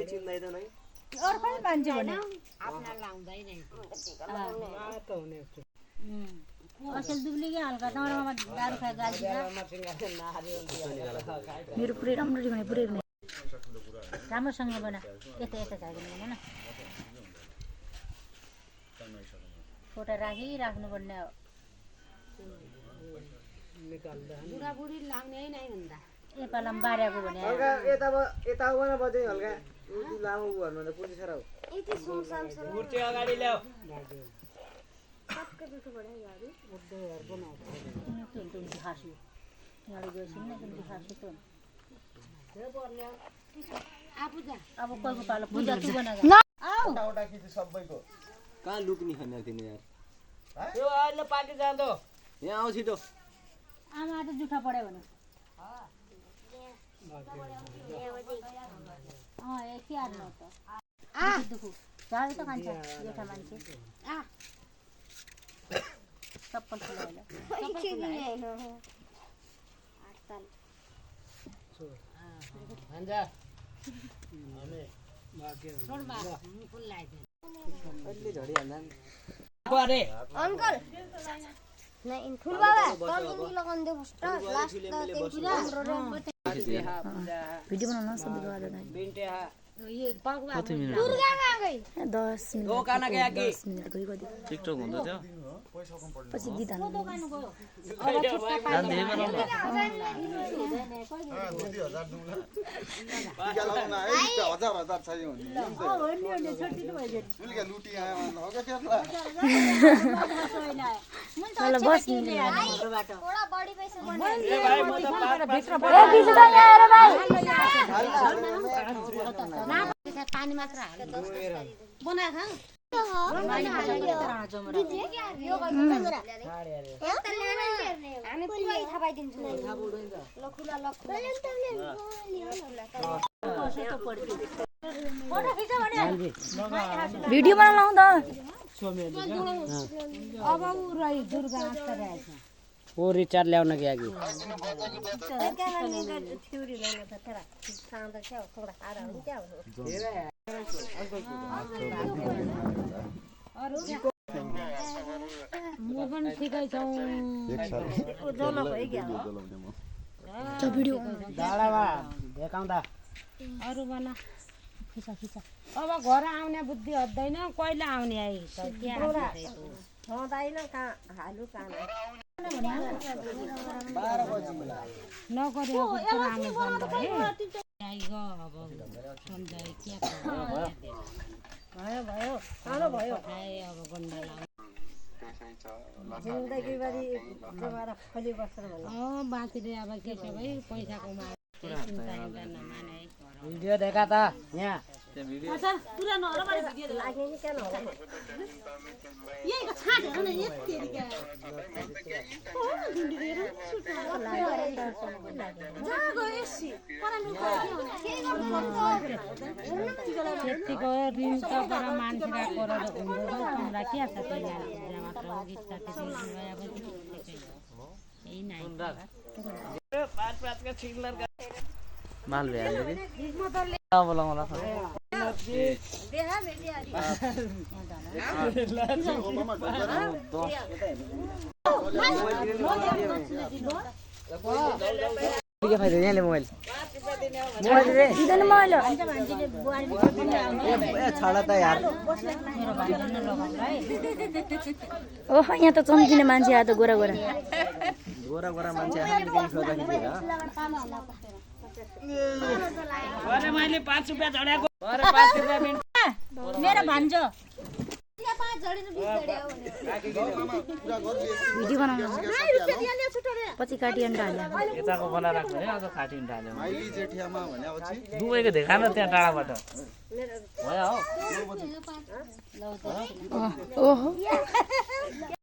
कोही चिन्दैन नै अर्कै मान्छे भने आफ्ना लाउँदैन असल दुब्ली के हल्का तँरमा दारू खाए गाली मेरो पुरै राम्रो भने पुरै राम्रोसँग बना यता यता झार्नु होइन फोटो राख्नुपर्ने हो बुढाबुढी लाउने नै भन्दा नेपालमा बारेको भने यता आउन बजे हल्का लामो भन्नु त पुलिस र मूर्ति अगाडि ल्याऊ अब कोही पालो पूजा तू बना कहाँ लुक्ने खन्या तिमी यार यो अहिले पार्टी जाँदो यहाँ आऊ छिटो आमा त जुठा पड्यो भने स्याहार न त दुखु झाडु त खान्छ जेठा मान्छे चप्पल खुलायो अंकल नहीं फुल बाबा कौन दिन लगाउन दे फर्स्ट लास्ट भिडियो बनाउन सब दिवा देना ये पागवा दुर्गा कहाँ गई 10 मिनेट दो खाना के आगे 10 मिनेट गई गयो टिकटक हुँदै थियो पछि गीत हाल्नु ल बस थोड़ा बॉडी पैसे पानी मात्र हाल्नु बना खा भिडियो बनाउन त अब उ रही दुर्गा आस्था रहेछ ओ रिचार्ज ल्याउन के आगे म पनि ठिकै छौ डाँडामा देखाउँदा अरू बना अब घर आउने बुद्धि हट्दैन कहिले आउने आई नगरेको आउने बन्द भयो अब गन्डा जिन्दगीभरि जमारा फली बस्छ बाँचेर अब के छ भाइ पैसा कमाएर नमाने भिडियो देखा त यहाँ त्यतिको ऋण त पर मान्छेलाई करोड हुँदो तिमीलाई के छ त्यही मात्र हो गीत त्यति गएपछि यही नै माल भ्यायो कि बोलाउँ होला के फाइदा यहाँले मोबाइल छाडा त यार ओह यहाँ त चम्किने मान्छे आयो त गोरा गोरा गोरा मान्छे मैले 5 रुपैयाँ झड्याएको मेरो भान्जो भिडियो बनाउनु पछि काटी अन्डा हाल्यो यताको बनाएर राख्नु है अझ खाटी अन्डा हाल्यो दुवैको देखा न त्यहाँ टाढाबाट भयो ओहो